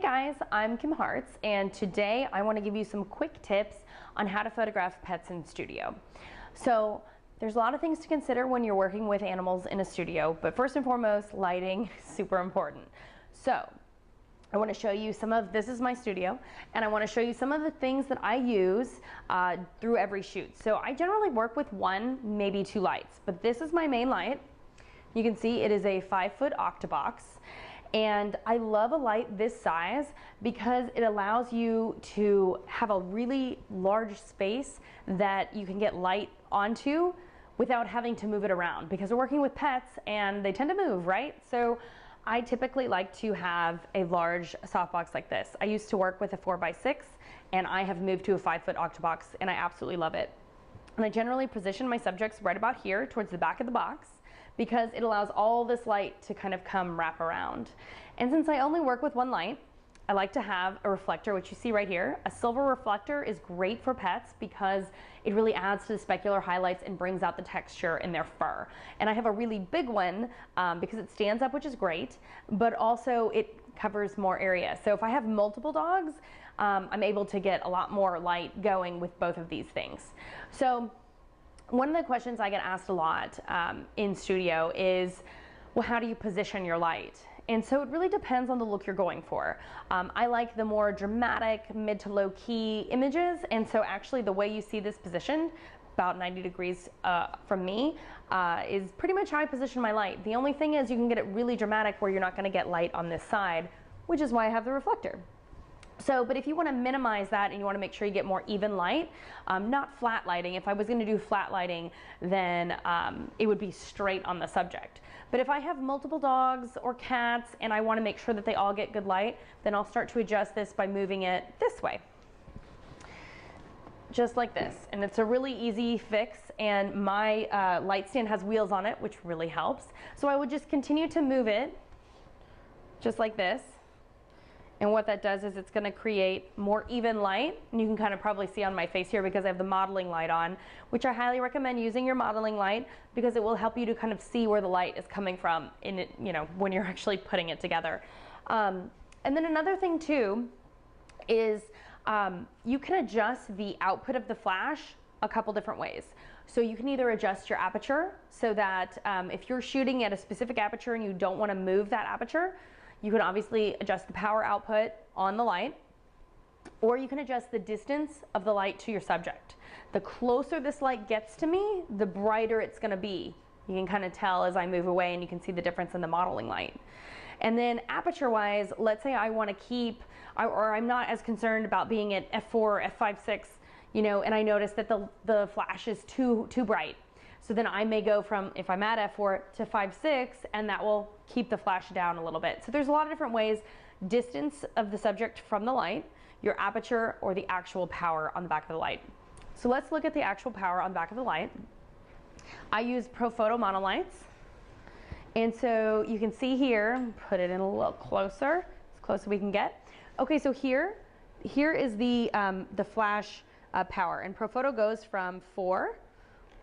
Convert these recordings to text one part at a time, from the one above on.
guys, I'm Kim Hartz, and today I want to give you some quick tips on how to photograph pets in studio. So there's a lot of things to consider when you're working with animals in a studio, but first and foremost, lighting is super important. So I want to show you this is my studio, and I want to show you some of the things that I use through every shoot. So I generally work with one, maybe two lights, but this is my main light. You can see it is a 5-foot Octabox. And I love a light this size because it allows you to have a really large space that you can get light onto without having to move it around, because we're working with pets and they tend to move, right? So I typically like to have a large softbox like this. I used to work with a 4x6 and I have moved to a 5-foot Octabox and I absolutely love it. And I generally position my subjects right about here towards the back of the box, because it allows all this light to kind of come wrap around. And since I only work with one light, I like to have a reflector, which you see right here. A silver reflector is great for pets because it really adds to the specular highlights and brings out the texture in their fur. And I have a really big one because it stands up, which is great, but also it covers more area. So if I have multiple dogs, I'm able to get a lot more light going with both of these things. So one of the questions I get asked a lot in studio is, well, how do you position your light? And so it really depends on the look you're going for. I like the more dramatic, mid to low key images, and so actually the way you see this positioned, about 90 degrees from me, is pretty much how I position my light. The only thing is you can get it really dramatic where you're not going to get light on this side, which is why I have the reflector. So, but if you want to minimize that and you want to make sure you get more even light, not flat lighting. If I was going to do flat lighting, then it would be straight on the subject. But if I have multiple dogs or cats and I want to make sure that they all get good light, then I'll start to adjust this by moving it this way. Just like this. And it's a really easy fix, and my light stand has wheels on it, which really helps. So I would just continue to move it just like this. And what that does is it's going to create more even light. And you can kind of probably see on my face here because I have the modeling light on, which I highly recommend using your modeling light because it will help you to kind of see where the light is coming from in it, you know, when you're actually putting it together. And then another thing too is you can adjust the output of the flash a couple different ways. So you can either adjust your aperture so that if you're shooting at a specific aperture and you don't want to move that aperture, you can obviously adjust the power output on the light, or you can adjust the distance of the light to your subject. The closer this light gets to me, the brighter it's going to be. You can kind of tell as I move away, and you can see the difference in the modeling light. And then aperture wise, let's say I want to keep, or I'm not as concerned about being at f4, f5.6, you know, and I notice that the flash is too bright. So then I may go from, if I'm at f4 to 5.6, and that will keep the flash down a little bit. So there's a lot of different ways: distance of the subject from the light, your aperture, or the actual power on the back of the light. So let's look at the actual power on the back of the light. I use Profoto monolights. And so you can see here, put it in a little closer, as close as we can get. Okay, so here is the flash power, and Profoto goes from 4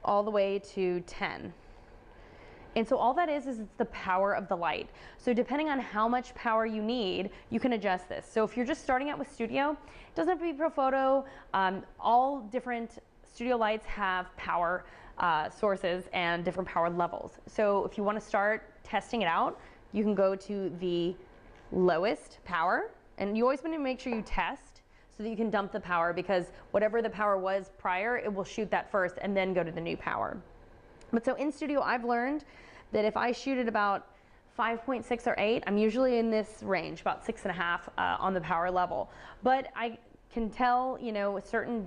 all the way to 10. And so all that is it's the power of the light. So depending on how much power you need, you can adjust this. So if you're just starting out with studio, it doesn't have to be Profoto. All different studio lights have power sources and different power levels. So if you want to start testing it out, you can go to the lowest power, and you always want to make sure you test so that you can dump the power, because whatever the power was prior, it will shoot that first and then go to the new power. But so in studio, I've learned that if I shoot at about 5.6 or 8, I'm usually in this range, about 6.5 on the power level. But I can tell, you know,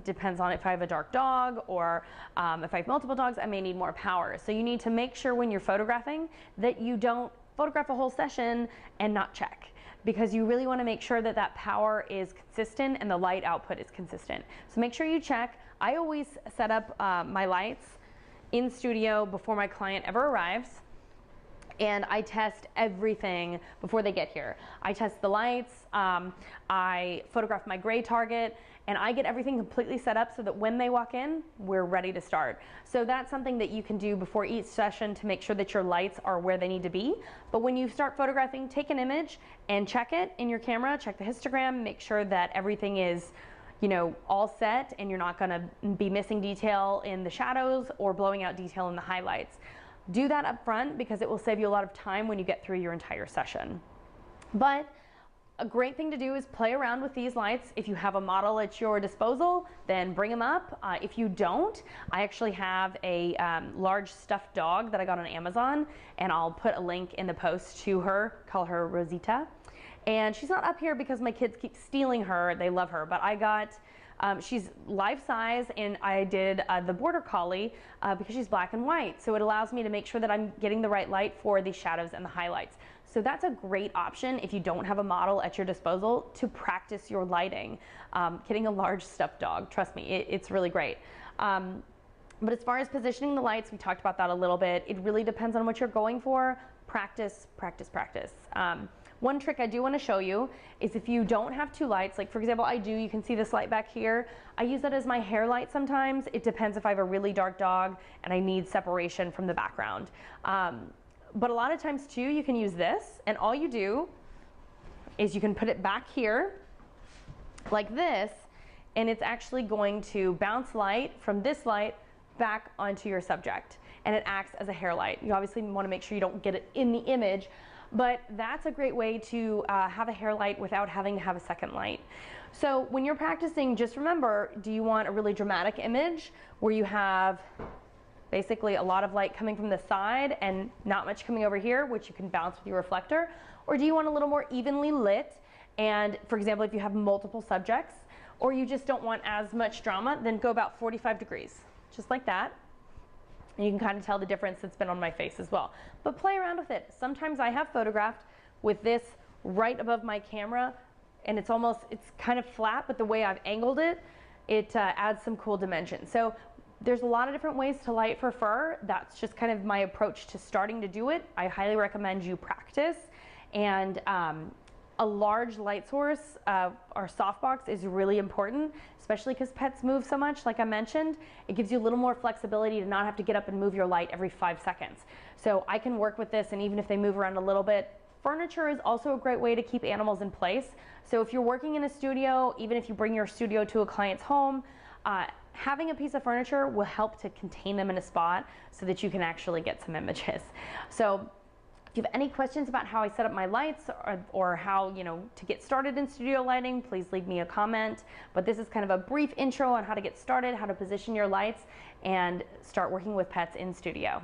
depends on if I have a dark dog or if I have multiple dogs, I may need more power. So you need to make sure when you're photographing that you don't photograph a whole session and not check, because you really want to make sure that that power is consistent and the light output is consistent. So make sure you check. I always set up my lights in studio before my client ever arrives, and I test everything before they get here. I test the lights, I photograph my gray target, and I get everything completely set up so that when they walk in, we're ready to start. So that's something that you can do before each session to make sure that your lights are where they need to be. But when you start photographing, take an image and check it in your camera, check the histogram, make sure that everything is, you know, all set and you're not going to be missing detail in the shadows or blowing out detail in the highlights. Do that up front because it will save you a lot of time when you get through your entire session. But a great thing to do is play around with these lights. If you have a model at your disposal, then bring them up. If you don't, I actually have a large stuffed dog that I got on Amazon, and I'll put a link in the post to her, call her Rosita. And she's not up here because my kids keep stealing her. They love her, but I got, she's life size, and I did the Border Collie because she's black and white. So it allows me to make sure that I'm getting the right light for the shadows and the highlights. So that's a great option if you don't have a model at your disposal to practice your lighting. Getting a large stuffed dog, trust me, it's really great. But as far as positioning the lights, we talked about that a little bit. It really depends on what you're going for. Practice, practice, practice. One trick I do want to show you is if you don't have two lights, like for example I do, you can see this light back here. I use that as my hair light sometimes. It depends if I have a really dark dog and I need separation from the background. But a lot of times too, you can use this, and all you do is you can put it back here like this, and it's actually going to bounce light from this light back onto your subject, and it acts as a hair light. You obviously want to make sure you don't get it in the image, but that's a great way to have a hair light without having to have a second light. So when you're practicing, just remember, do you want a really dramatic image where you have basically a lot of light coming from the side and not much coming over here, which you can bounce with your reflector? Or do you want a little more evenly lit? And for example, if you have multiple subjects, or you just don't want as much drama, then go about 45 degrees, just like that. And you can kind of tell the difference that's been on my face as well. But play around with it. Sometimes I have photographed with this right above my camera, and it's kind of flat, but the way I've angled it, it adds some cool dimension. So there's a lot of different ways to light for fur. That's just kind of my approach to starting to do it. I highly recommend you practice. And a large light source or softbox is really important, especially because pets move so much, like I mentioned. It gives you a little more flexibility to not have to get up and move your light every 5 seconds. So I can work with this, and even if they move around a little bit, furniture is also a great way to keep animals in place. So if you're working in a studio, even if you bring your studio to a client's home, having a piece of furniture will help to contain them in a spot so that you can actually get some images. So if you have any questions about how I set up my lights or how, to get started in studio lighting, please leave me a comment. But this is kind of a brief intro on how to get started, how to position your lights, and start working with pets in studio.